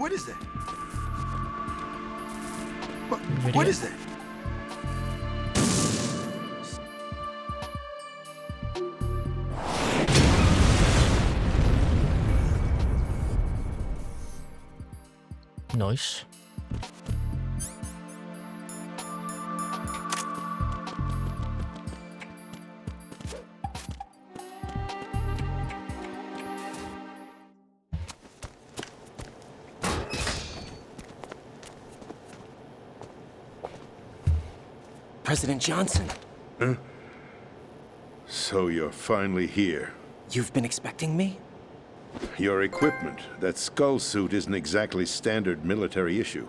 What is that? What is that? Nice. President Johnson. Huh? So you're finally here. You've been expecting me? Your equipment, that skull suit isn't exactly standard military issue.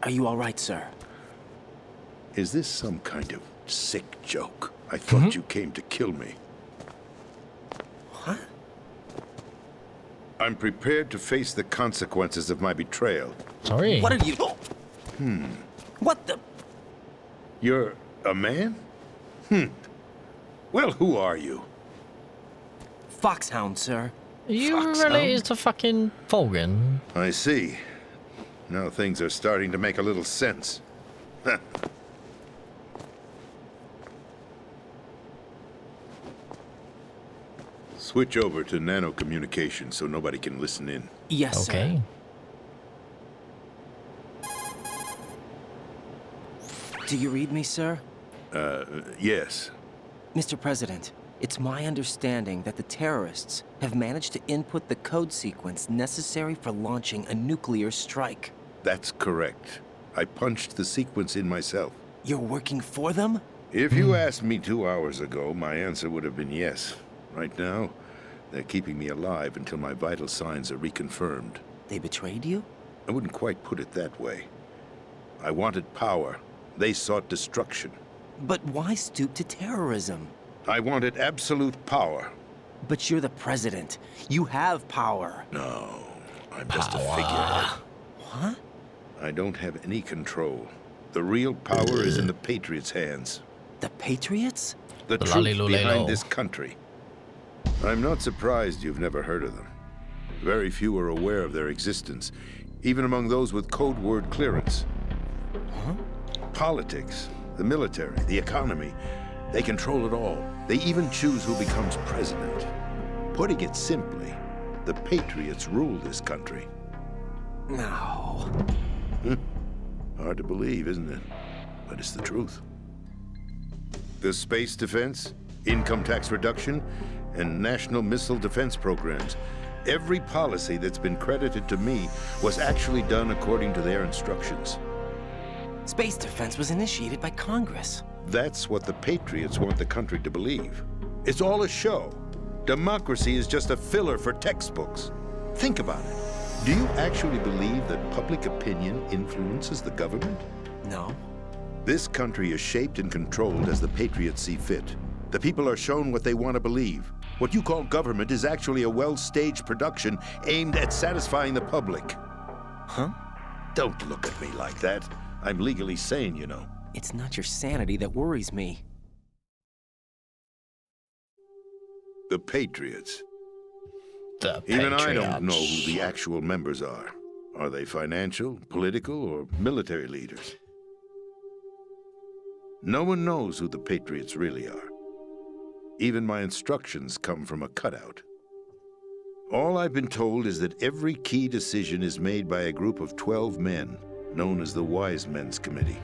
Are you all right, sir? Is this some kind of sick joke? I thought you came to kill me. What? I'm prepared to face the consequences of my betrayal. Sorry. What are you... What the... You're a man? Well, who are you? Foxhound, sir. Are you Foxhound? related to fucking Fogan? I see. Now things are starting to make a little sense. Switch over to nano-communication so nobody can listen in. Yes, Okay. sir. Do you read me, sir? Yes. Mr. President, it's my understanding that the terrorists have managed to input the code sequence necessary for launching a nuclear strike. That's correct. I punched the sequence in myself. You're working for them? If you asked me 2 hours ago, my answer would have been yes. Right now, they're keeping me alive until my vital signs are reconfirmed. They betrayed you? I wouldn't quite put it that way. I wanted power. They sought destruction. But why stoop to terrorism? I wanted absolute power. But you're the president. You have power. No, I'm just a figurehead. What? I don't have any control. The real power is in the Patriots' hands. The Patriots? The truth Lolly-lolly-lo. behind this country. I'm not surprised you've never heard of them. Very few are aware of their existence, even among those with code word clearance. Huh? Politics, the military, the economy, they control it all. They even choose who becomes president. Putting it simply, the Patriots rule this country. No. Hard to believe, isn't it? But it's the truth. The space defense, income tax reduction, and national missile defense programs. Every policy that's been credited to me was actually done according to their instructions. Space defense was initiated by Congress. That's what the Patriots want the country to believe. It's all a show. Democracy is just a filler for textbooks. Think about it. Do you actually believe that public opinion influences the government? No. This country is shaped and controlled as the Patriots see fit. The people are shown what they want to believe. What you call government is actually a well-staged production aimed at satisfying the public. Huh? Don't look at me like that. I'm legally sane, you know. It's not your sanity that worries me. The Patriots. The Even I don't Patriots. know who the actual members are. Are they financial, political, or military leaders? No one knows who the Patriots really are. Even my instructions come from a cutout. All I've been told is that every key decision is made by a group of 12 men, known as the Wise Men's Committee.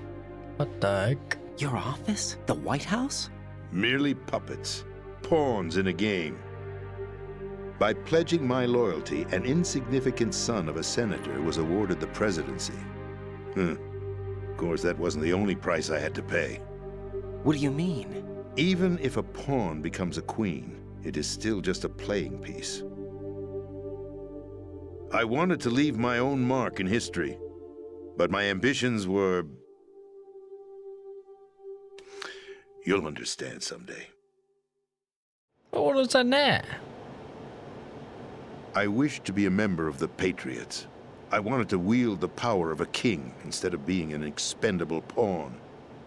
What the heck? Your office? The White House? Merely puppets, pawns in a game. By pledging my loyalty, an insignificant son of a senator was awarded the presidency. Of course, that wasn't the only price I had to pay. What do you mean? Even if a pawn becomes a queen, it is still just a playing piece. I wanted to leave my own mark in history, but my ambitions were... You'll understand someday. What was that now? I wished to be a member of the Patriots. I wanted to wield the power of a king instead of being an expendable pawn.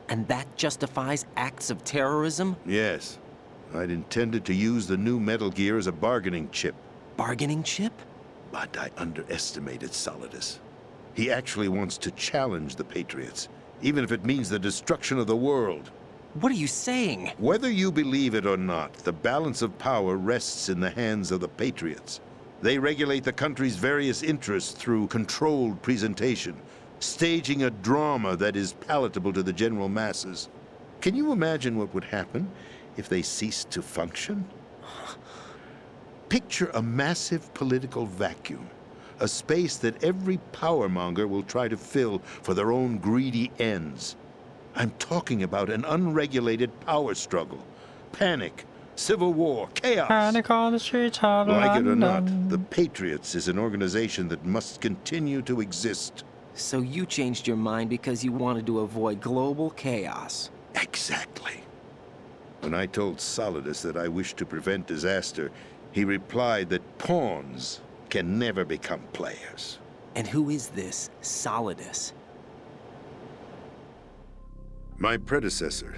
And that justifies acts of terrorism? Yes, I'd intended to use the new Metal Gear as a bargaining chip. Bargaining chip? But I underestimated Solidus. He actually wants to challenge the Patriots, even if it means the destruction of the world. What are you saying? Whether you believe it or not, the balance of power rests in the hands of the Patriots. They regulate the country's various interests through controlled presentation, staging a drama that is palatable to the general masses. Can you imagine what would happen if they ceased to function? Picture a massive political vacuum, a space that every powermonger will try to fill for their own greedy ends. I'm talking about an unregulated power struggle, panic, civil war, chaos. Panic on the streets of Like it or not, London. the Patriots is an organization that must continue to exist. So you changed your mind because you wanted to avoid global chaos. Exactly. When I told Solidus that I wished to prevent disaster, he replied that pawns can never become players. And who is this Solidus? My predecessor,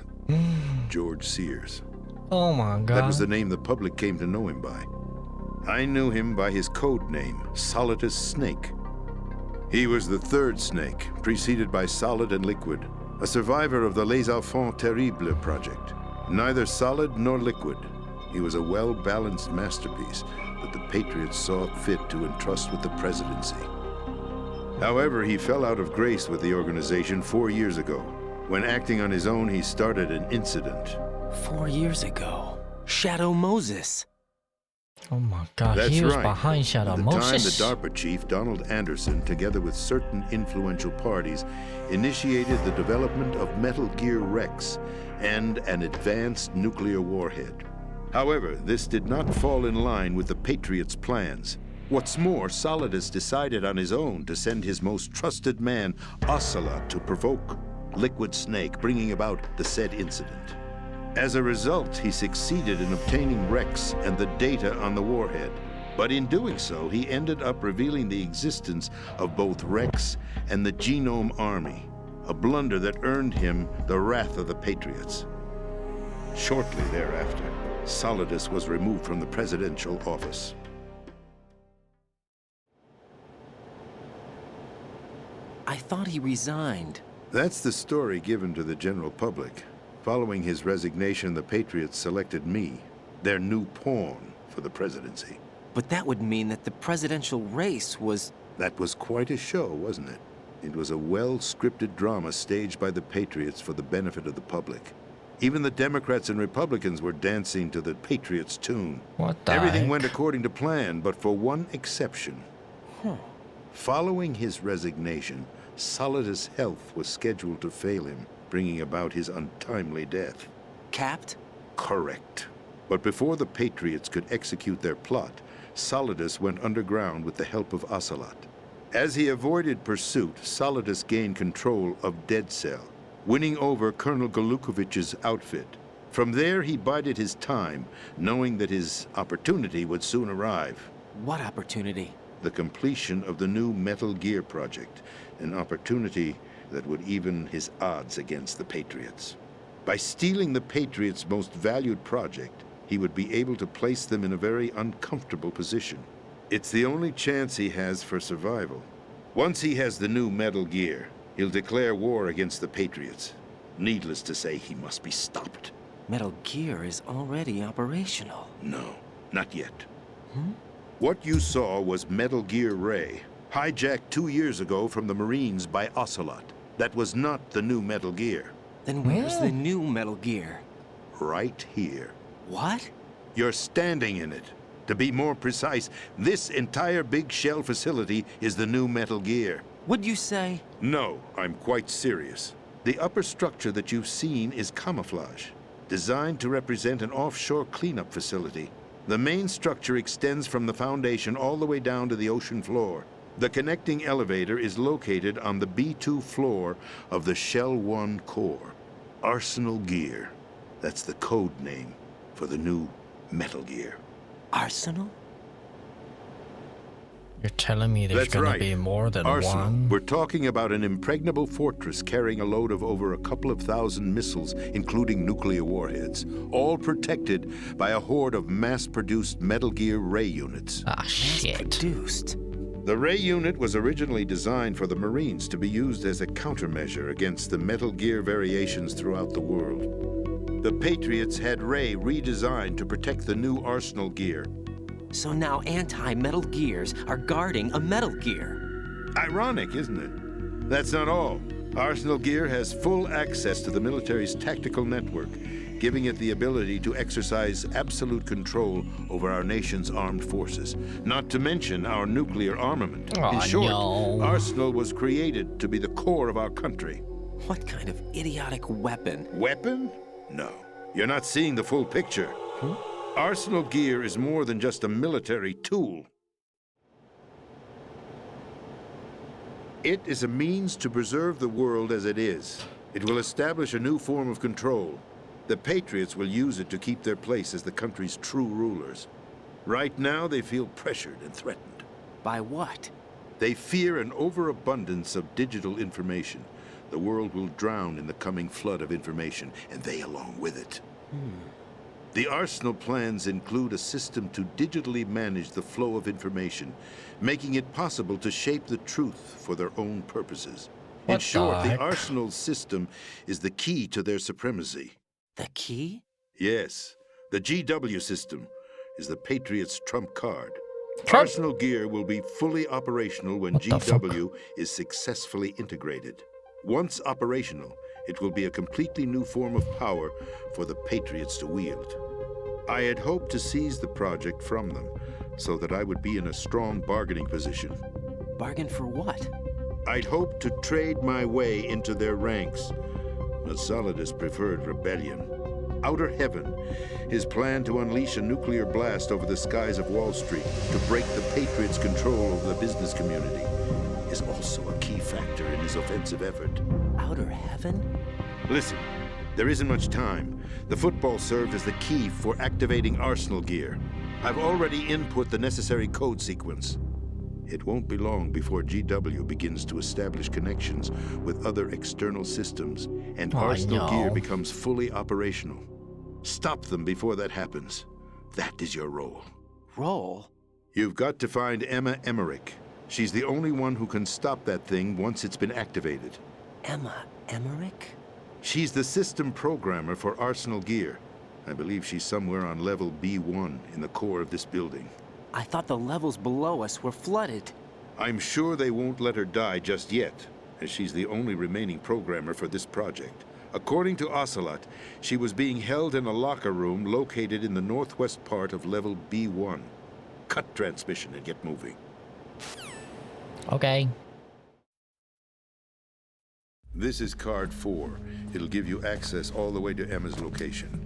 George Sears. Oh my god. That was the name the public came to know him by. I knew him by his code name, Solidus Snake. He was the third snake, preceded by Solid and Liquid, a survivor of the Les Enfants Terribles project. Neither solid nor liquid, he was a well-balanced masterpiece that the Patriots saw fit to entrust with the presidency. However, he fell out of grace with the organization 4 years ago. When acting on his own, he started an incident. 4 years ago. Shadow Moses. Oh my god, That's he was right. behind Shadow At the Moses. time, the DARPA chief, Donald Anderson, together with certain influential parties, initiated the development of Metal Gear Rex and an advanced nuclear warhead. However, this did not fall in line with the Patriots' plans. What's more, Solidus decided on his own to send his most trusted man, Ocelot, to provoke Liquid Snake, bringing about the said incident. As a result, he succeeded in obtaining Rex and the data on the warhead. But in doing so, he ended up revealing the existence of both Rex and the Genome Army, a blunder that earned him the wrath of the Patriots. Shortly thereafter, Solidus was removed from the presidential office. I thought he resigned. That's the story given to the general public. Following his resignation, the Patriots selected me, their new pawn, for the presidency. But that would mean that the presidential race was... That was quite a show, wasn't it? It was a well-scripted drama staged by the Patriots for the benefit of the public. Even the Democrats and Republicans were dancing to the Patriots' tune. What the Everything heck? went according to plan, but for one exception. Following his resignation, Solidus' health was scheduled to fail him, bringing about his untimely death. capped? Correct. But before the Patriots could execute their plot, Solidus went underground with the help of Ocelot. As he avoided pursuit, Solidus gained control of Dead Cell, winning over Colonel Golukovich's outfit. From there, he bided his time, knowing that his opportunity would soon arrive. What opportunity? The completion of the new Metal Gear project, an opportunity that would even his odds against the Patriots. By stealing the Patriots' most valued project, he would be able to place them in a very uncomfortable position. It's the only chance he has for survival. Once he has the new Metal Gear, he'll declare war against the Patriots. Needless to say, he must be stopped. Metal Gear is already operational. No, not yet. What you saw was Metal Gear Ray, hijacked 2 years ago from the Marines by Ocelot. That was not the new Metal Gear. Then where's Yeah. the new Metal Gear? Right here. What? You're standing in it. To be more precise, this entire big shell facility is the new Metal Gear. What'd you say? No, I'm quite serious. The upper structure that you've seen is camouflage, designed to represent an offshore cleanup facility. The main structure extends from the foundation all the way down to the ocean floor. The connecting elevator is located on the B2 floor of the Shell 1 core. Arsenal Gear. That's the code name for the new Metal Gear. Arsenal? You're telling me there's That's gonna right. be more than Arsenal. one? We're talking about an impregnable fortress carrying a load of over a couple of thousand missiles, including nuclear warheads, all protected by a horde of mass-produced Metal Gear Ray units. Ah, shit. Produced. The Ray unit was originally designed for the Marines to be used as a countermeasure against the Metal Gear variations throughout the world. The Patriots had Ray redesigned to protect the new Arsenal gear. So now anti-Metal Gears are guarding a Metal Gear. Ironic, isn't it? That's not all. Arsenal Gear has full access to the military's tactical network, giving it the ability to exercise absolute control over our nation's armed forces, not to mention our nuclear armament. Aw, In short, no. Arsenal was created to be the core of our country. What kind of idiotic weapon? Weapon? No. You're not seeing the full picture. Arsenal Gear is more than just a military tool. It is a means to preserve the world as it is. It will establish a new form of control. The Patriots will use it to keep their place as the country's true rulers. Right now, they feel pressured and threatened. By what? They fear an overabundance of digital information. The world will drown in the coming flood of information, and they along with it. The Arsenal plans include a system to digitally manage the flow of information, making it possible to shape the truth for their own purposes. In What the short, the heck? Arsenal system is the key to their supremacy. The key? Yes, the GW system is the Patriots' trump card. Trump? Arsenal Gear will be fully operational when What the fuck? GW is successfully integrated. Once operational, it will be a completely new form of power for the Patriots to wield. I had hoped to seize the project from them so that I would be in a strong bargaining position. Bargain for what? I'd hoped to trade my way into their ranks, but Solidus preferred rebellion. Outer Heaven, his plan to unleash a nuclear blast over the skies of Wall Street to break the Patriots' control over the business community, is also a key factor in his offensive effort. Outer Heaven? Listen, there isn't much time. The football served as the key for activating Arsenal Gear. I've already input the necessary code sequence. It won't be long before GW begins to establish connections with other external systems, and Oh, Arsenal no. Gear becomes fully operational. Stop them before that happens. That is your role. Roll? You've got to find Emma Emmerich. She's the only one who can stop that thing once it's been activated. Emma Emmerich? She's the system programmer for Arsenal Gear. I believe she's somewhere on level B1 in the core of this building. I thought the levels below us were flooded. I'm sure they won't let her die just yet, as she's the only remaining programmer for this project. According to Ocelot, she was being held in a locker room located in the northwest part of level B1. Cut transmission and get moving. Okay. This is card 4. It'll give you access all the way to Emma's location.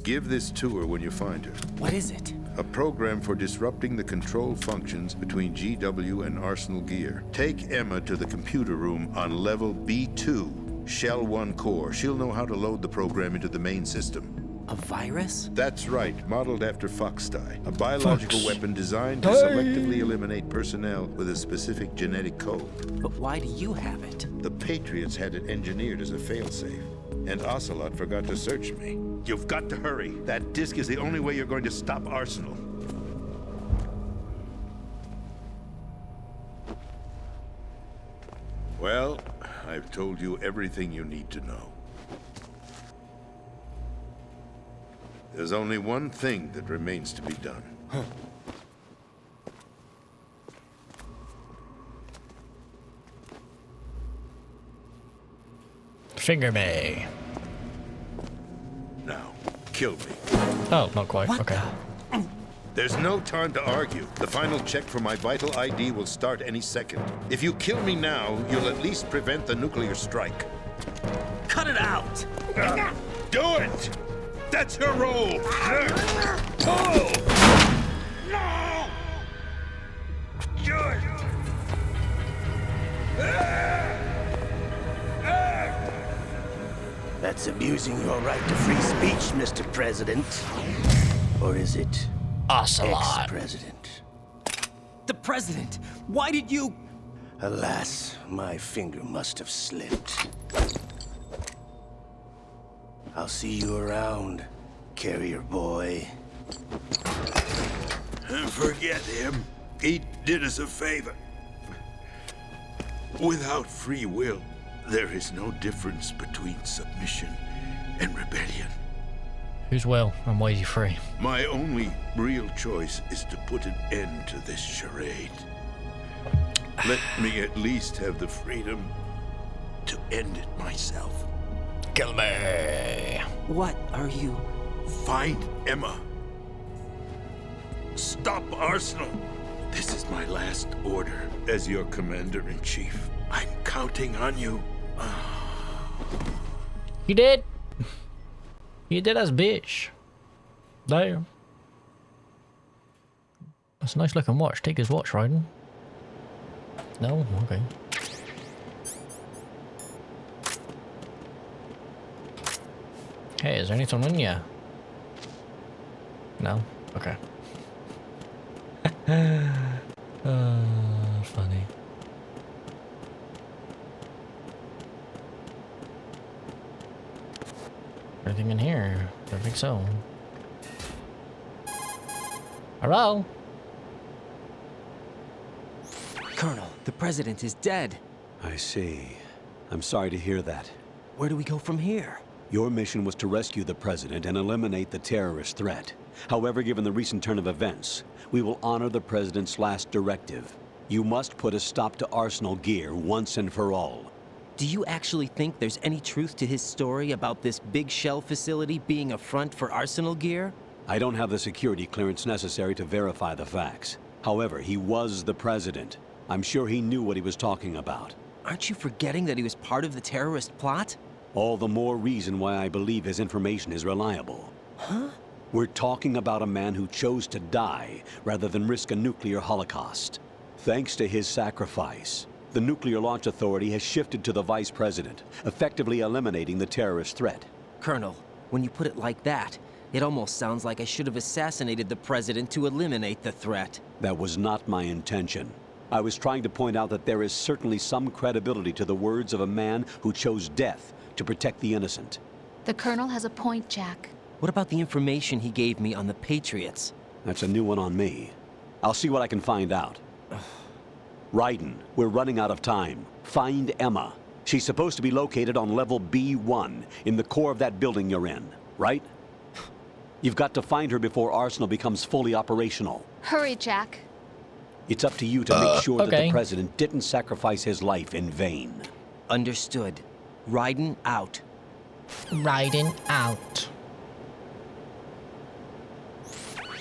Give this to her when you find her. What is it? A program for disrupting the control functions between GW and Arsenal Gear. Take Emma to the computer room on level B2, Shell 1 core. She'll know how to load the program into the main system. A virus? That's right, modeled after Foxdie, a biological Fox. weapon designed to Hey. selectively eliminate personnel with a specific genetic code. But why do you have it? The Patriots had it engineered as a failsafe, and Ocelot forgot to search me. You've got to hurry. That disk is the only way you're going to stop Arsenal. Well, I've told you everything you need to know. There's only one thing that remains to be done. Finger me. Now, kill me. Oh, not quite. What Okay. There's no time to argue. The final check for my vital ID will start any second. If you kill me now, you'll at least prevent the nuclear strike. Cut it out! Do it! That's your role! Pull! No! Do it! That's abusing your right to free speech, Mr. President. Or is it Ocelot. ex-president? President, why did you... Alas, my finger must have slipped. I'll see you around, carrier boy. Forget him. He did us a favor. Without free will, there is no difference between submission and rebellion. Who's will and why is he free? My only real choice is to put an end to this charade. Let me at least have the freedom to end it myself. Kill me. What are you... Find Emma. Stop Arsenal. This is my last order as your commander-in-chief. I'm counting on you. You did. You did as bitch. Damn. That's a nice looking watch. Take his watch, Raiden. No? Okay. Hey, is there anything in ya? No? Okay. Funny. Anything in here? I don't think so. Hello? Colonel, the President is dead. I see. I'm sorry to hear that. Where do we go from here? Your mission was to rescue the President and eliminate the terrorist threat. However, given the recent turn of events, we will honor the President's last directive. You must put a stop to Arsenal Gear once and for all. Do you actually think there's any truth to his story about this big shell facility being a front for Arsenal Gear? I don't have the security clearance necessary to verify the facts. However, he was the President. I'm sure he knew what he was talking about. Aren't you forgetting that he was part of the terrorist plot? All the more reason why I believe his information is reliable. Huh? We're talking about a man who chose to die rather than risk a nuclear holocaust. Thanks to his sacrifice, the Nuclear Launch Authority has shifted to the Vice President, effectively eliminating the terrorist threat. Colonel, when you put it like that, it almost sounds like I should have assassinated the President to eliminate the threat. That was not my intention. I was trying to point out that there is certainly some credibility to the words of a man who chose death to protect the innocent. The Colonel has a point, Jack. What about the information he gave me on the Patriots? That's a new one on me. I'll see what I can find out. Raiden, we're running out of time. Find Emma. She's supposed to be located on level B1, in the core of that building you're in, right? You've got to find her before Arsenal becomes fully operational. Hurry, Jack. It's up to you to make sure that okay. the President didn't sacrifice his life in vain. Understood. Raiden out. Raiden out.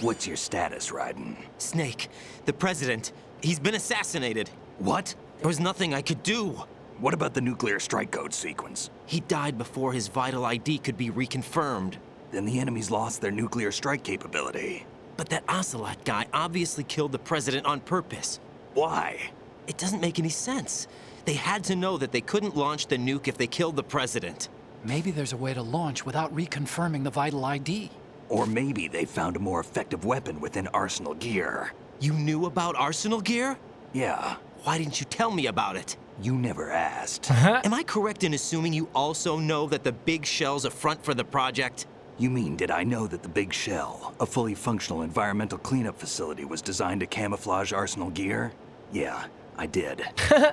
What's your status, Raiden? Snake, the President, he's been assassinated. What? There was nothing I could do. What about the nuclear strike code sequence? He died before his vital ID could be reconfirmed. Then the enemy's lost their nuclear strike capability. But that Ocelot guy obviously killed the President on purpose. Why? It doesn't make any sense. They had to know that they couldn't launch the nuke if they killed the President. Maybe there's a way to launch without reconfirming the vital ID. Or maybe they found a more effective weapon within Arsenal Gear. You knew about Arsenal Gear? Yeah, Why didn't you tell me about it? you never asked. Am I correct in assuming you also know that the big shell's a front for the project? You mean, did I know that the Big Shell, a fully functional environmental cleanup facility, was designed to camouflage Arsenal Gear? Yeah, I did.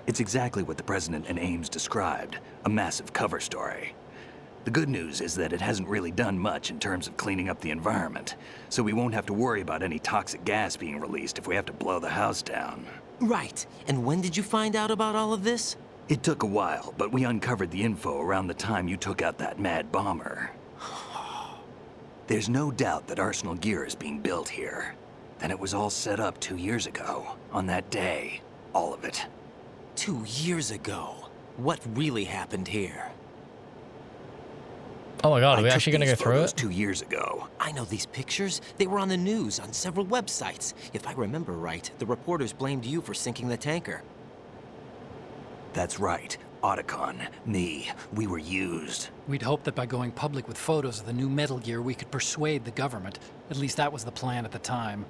It's exactly what the President and Ames described, a massive cover story. The good news is that it hasn't really done much in terms of cleaning up the environment, so we won't have to worry about any toxic gas being released if we have to blow the house down. Right. And when did you find out about all of this? It took a while, but we uncovered the info around the time you took out that mad bomber. There's no doubt that Arsenal Gear is being built here. Then it was all set up 2 years ago, on that day. All of it. 2 years ago. What really happened here? Oh my god, are we I took actually gonna go these through photos it? 2 years ago. I know these pictures. They were on the news, on several websites. If I remember right, the reporters blamed you for sinking the tanker. That's right. Otacon, me, we were used. We'd hoped that by going public with photos of the new Metal Gear, we could persuade the government. At least that was the plan at the time.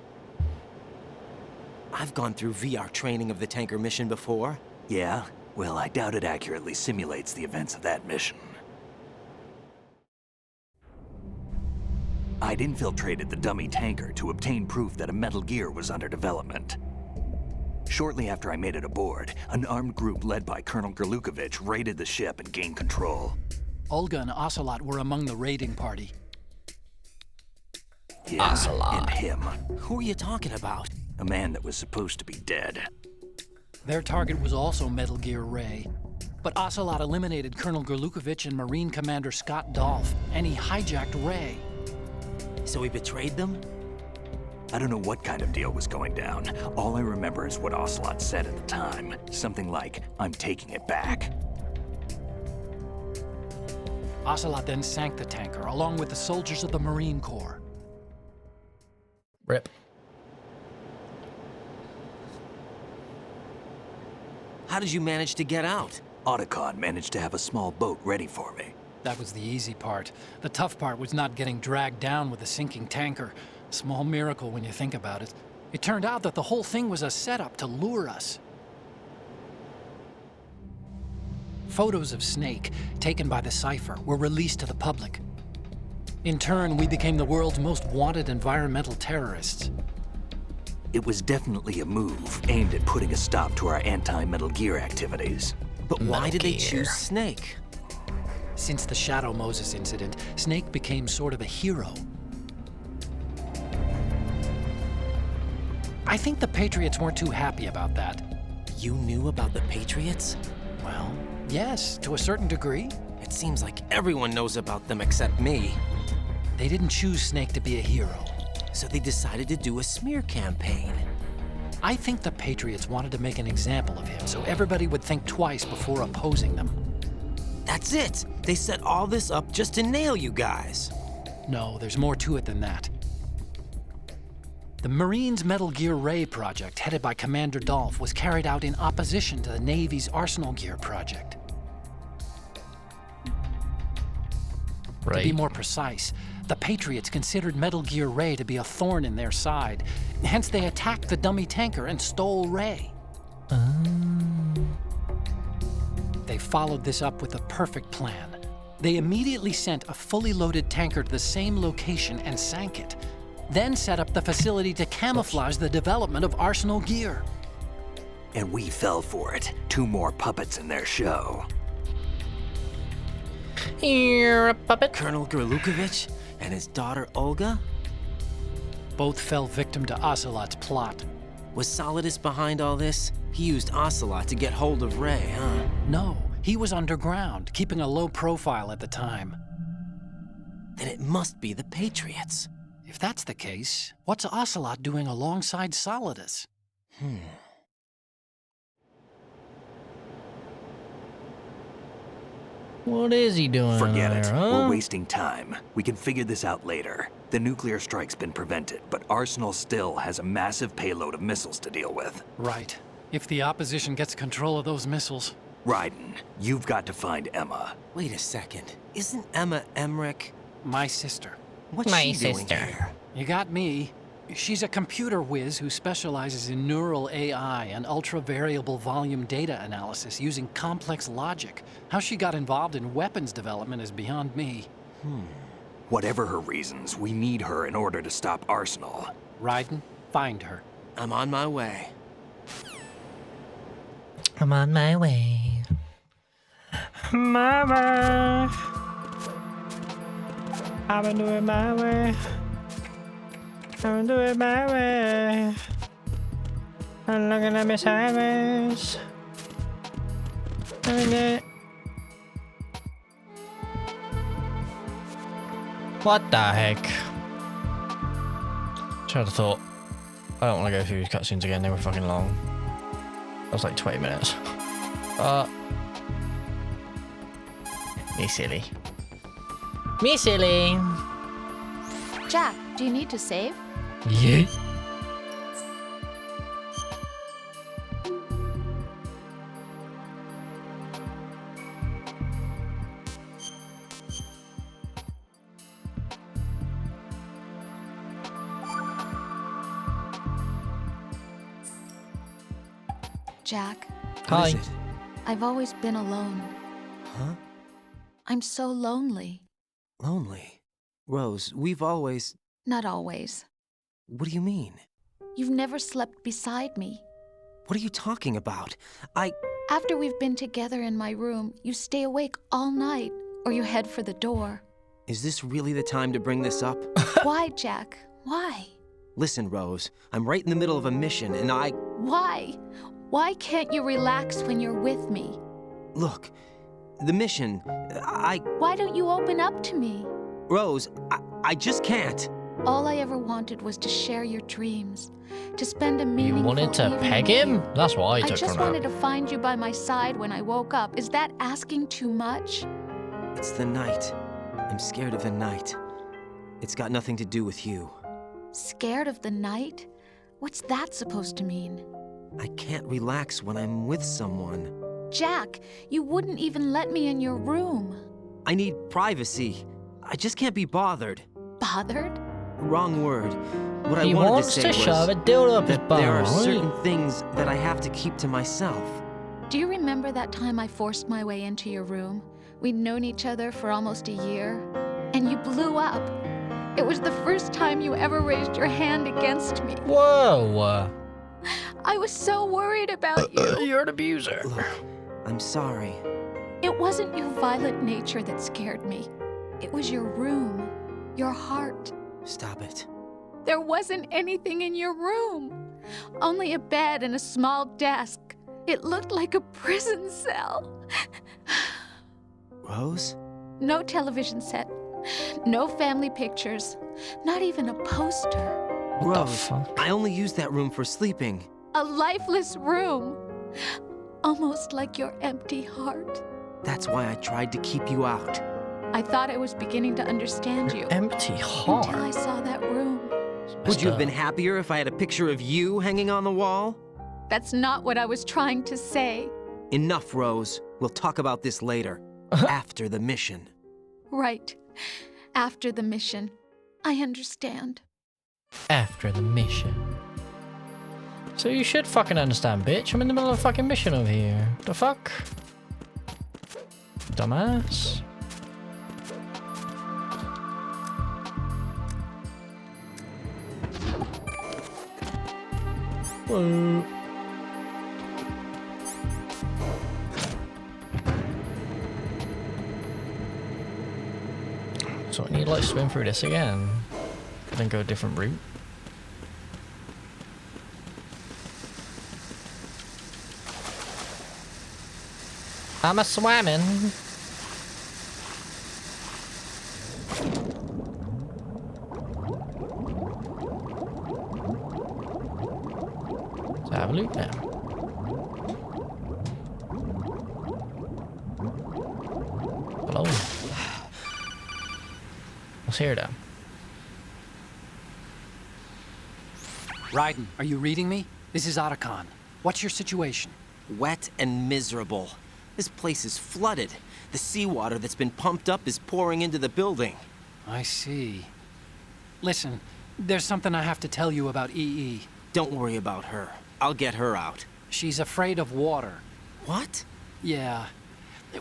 I've gone through VR training of the tanker mission before. Yeah? Well, I doubt it accurately simulates the events of that mission. I'd infiltrated the dummy tanker to obtain proof that a Metal Gear was under development. Shortly after I made it aboard, an armed group led by Colonel Gerlukovich raided the ship and gained control. Olga and Ocelot were among the raiding party. Yeah, Ocelot. and him. Who are you talking about? A man that was supposed to be dead. Their target was also Metal Gear Ray. But Ocelot eliminated Colonel Gerlukovich and Marine Commander Scott Dolph, and he hijacked Ray. So he betrayed them? I don't know what kind of deal was going down. All I remember is what Ocelot said at the time. Something like, "I'm taking it back." Ocelot then sank the tanker, along with the soldiers of the Marine Corps. Rip. How did you manage to get out? Otacon managed to have a small boat ready for me. That was the easy part. The tough part was not getting dragged down with a sinking tanker. Small miracle when you think about it. It turned out that the whole thing was a setup to lure us. Photos of Snake, taken by the Cypher, were released to the public. In turn, we became the world's most wanted environmental terrorists. It was definitely a move aimed at putting a stop to our anti-Metal Gear activities. But why Metal did they Gear. choose Snake? Since the Shadow Moses incident, Snake became sort of a hero. I think the Patriots weren't too happy about that. You knew about the Patriots? Well, yes, to a certain degree. It seems like everyone knows about them except me. They didn't choose Snake to be a hero. So they decided to do a smear campaign. I think the Patriots wanted to make an example of him so everybody would think twice before opposing them. That's it! They set all this up just to nail you guys. No, there's more to it than that. The Marines' Metal Gear Ray project, headed by Commander Dolph, was carried out in opposition to the Navy's Arsenal Gear project. To be Right. more precise, the Patriots considered Metal Gear Ray to be a thorn in their side. Hence, they attacked the dummy tanker and stole Ray. They followed this up with a perfect plan. They immediately sent a fully loaded tanker to the same location and sank it. Then set up the facility to camouflage the development of Arsenal Gear. And we fell for it. 2 more puppets in their show. You're a puppet. Colonel Gerlukovich and his daughter Olga? Both fell victim to Ocelot's plot. Was Solidus behind all this? He used Ocelot to get hold of Ray, huh? No, he was underground, keeping a low profile at the time. Then it must be the Patriots. If that's the case, what's Ocelot doing alongside Solidus? What is he doing? Forget there, it. Huh? We're wasting time. We can figure this out later. The nuclear strike's been prevented, but Arsenal still has a massive payload of missiles to deal with. Right. If the opposition gets control of those missiles. Raiden, you've got to find Emma. Wait a second. Isn't Emma Emmerich? My sister. What's My she doing sister. here? You got me. She's a computer whiz who specializes in neural AI and ultra-variable volume data analysis using complex logic. How she got involved in weapons development is beyond me. Whatever her reasons, we need her in order to stop Arsenal. Raiden, find her. I'm on my way. I'm on my way. Mama. I'm gonna do it my way. I'm gonna do it my way. I'm looking at me sideways. What the heck? Should have thought. I don't want to go through these cutscenes again, they were fucking long. That was like 20 minutes. Me silly. Me silly. Jack, do you need to save? Yeah. Jack, What is Hi. it? I've always been alone. Huh? I'm so lonely. Lonely. Rose, we've always... Not always. What do you mean? You've never slept beside me. What are you talking about? After we've been together in my room, you stay awake all night, or you head for the door. Is this really the time to bring this up? Why, Jack? Why? Listen, Rose, I'm right in the middle of a mission, and Why? Why can't you relax when you're with me? Look, the mission, Why don't you open up to me? Rose, I just can't. All I ever wanted was to share your dreams, to spend a You meaningful wanted to evening peg with him? you. That's what I I took just from wanted that. to find you by my side when I woke up. Is that asking too much? It's the night. I'm scared of the night. It's got nothing to do with you. Scared of the night? What's that supposed to mean? I can't relax when I'm with someone. Jack, you wouldn't even let me in your room. I need privacy. I just can't be bothered. Bothered? Wrong word. What I He wanted wants to to say shove was a dildo up his that bum, there are right? certain things that I have to keep to myself. Do you remember that time I forced my way into your room? We'd known each other for almost a year, and you blew up. It was the first time you ever raised your hand against me. Whoa. I was so worried about you. You're an abuser. Look, I'm sorry. It wasn't your violent nature that scared me. It was your room, your heart. Stop it. There wasn't anything in your room. Only a bed and a small desk. It looked like a prison cell. Rose? No television set. No family pictures. Not even a poster. What the Rose, fuck? I only use that room for sleeping. A lifeless room. Almost like your empty heart. That's why I tried to keep you out. I thought I was beginning to understand you. Empty Until I heart. saw that room. Would you have been happier if I had a picture of you hanging on the wall? That's not what I was trying to say. Enough, Rose. We'll talk about this later. After the mission. Right. After the mission. I understand. After the mission? So you should fucking understand, bitch. I'm in the middle of a fucking mission over here. The fuck? Dumbass. Whoa. So I need to like swim through this again. Then go a different route. I'm a swimming. Let's have a look now. Hello. What's here then? Raiden, are you reading me? This is Otacon. What's your situation? Wet and miserable. This place is flooded. The seawater that's been pumped up is pouring into the building. I see. Listen, there's something I have to tell you about EE. Don't worry about her. I'll get her out. She's afraid of water. What? Yeah.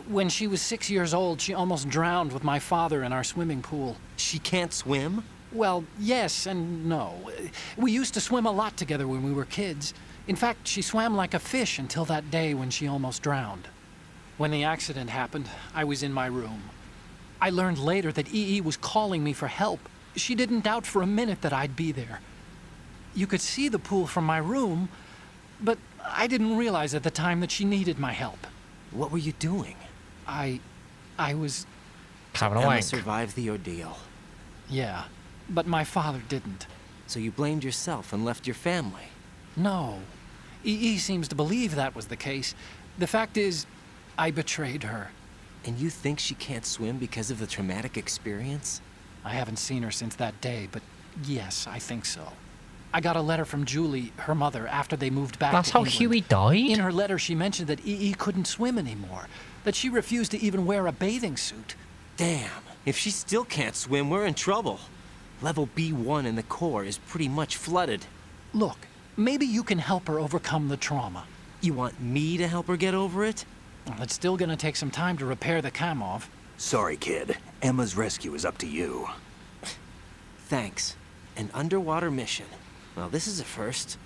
When she was 6 years old, she almost drowned with my father in our swimming pool. She can't swim? Well, yes and no. We used to swim a lot together when we were kids. In fact, she swam like a fish until that day when she almost drowned. When the accident happened, I was in my room. I learned later that EE was calling me for help. She didn't doubt for a minute that I'd be there. You could see the pool from my room, but I didn't realize at the time that she needed my help. What were you doing? I was... Having a Emma wank. survived the ordeal. yeah, but my father didn't. So you blamed yourself and left your family. No. EE seems to believe that was the case. The fact is, I betrayed her. And you think she can't swim because of the traumatic experience? I haven't seen her since that day, but yes, I think so. I got a letter from Julie, her mother, after they moved back That's to how England. Huey died? In her letter, she mentioned that EE couldn't swim anymore, that she refused to even wear a bathing suit. Damn. If she still can't swim, we're in trouble. Level B1 in the core is pretty much flooded. Look, maybe you can help her overcome the trauma. You want me to help her get over it? Well, it's still gonna take some time to repair the Kamov. Sorry, kid. Emma's rescue is up to you. Thanks. An underwater mission. Well, this is a first.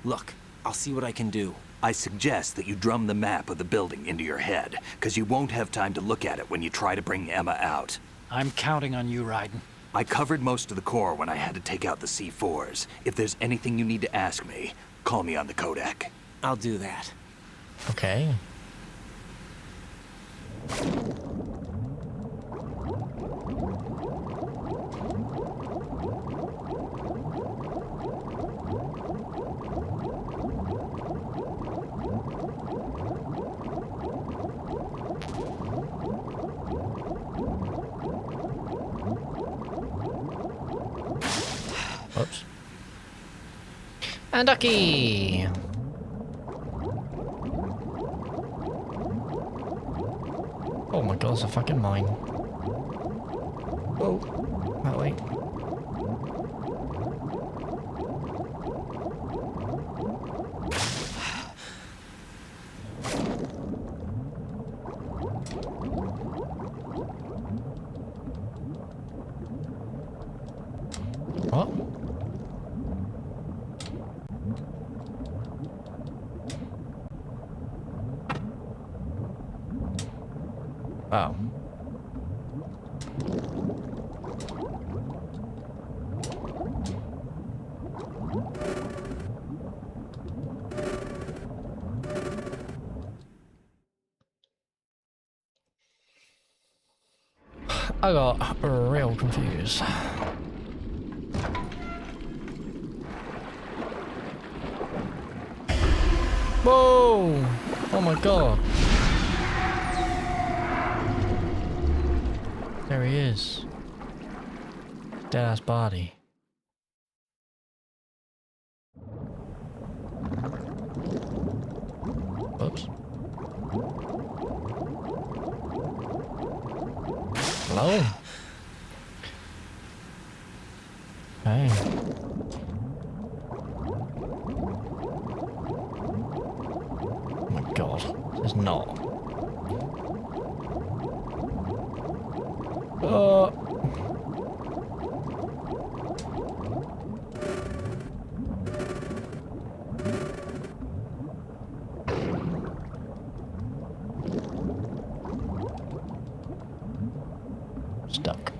Look, I'll see what I can do. I suggest that you drum the map of the building into your head, because you won't have time to look at it when you try to bring Emma out. I'm counting on you, Raiden. I covered most of the core when I had to take out the C4s. If there's anything you need to ask me, call me on the codec. I'll do that. Okay. Oops. And Ducky! Oh my god, it's a fucking mine. Oh, that way. What? Oh. I got real confused. Whoa! Oh my god. There he is. Dead ass body. Whoops. Hello? Hey. Oh my god. It's not. Stuck.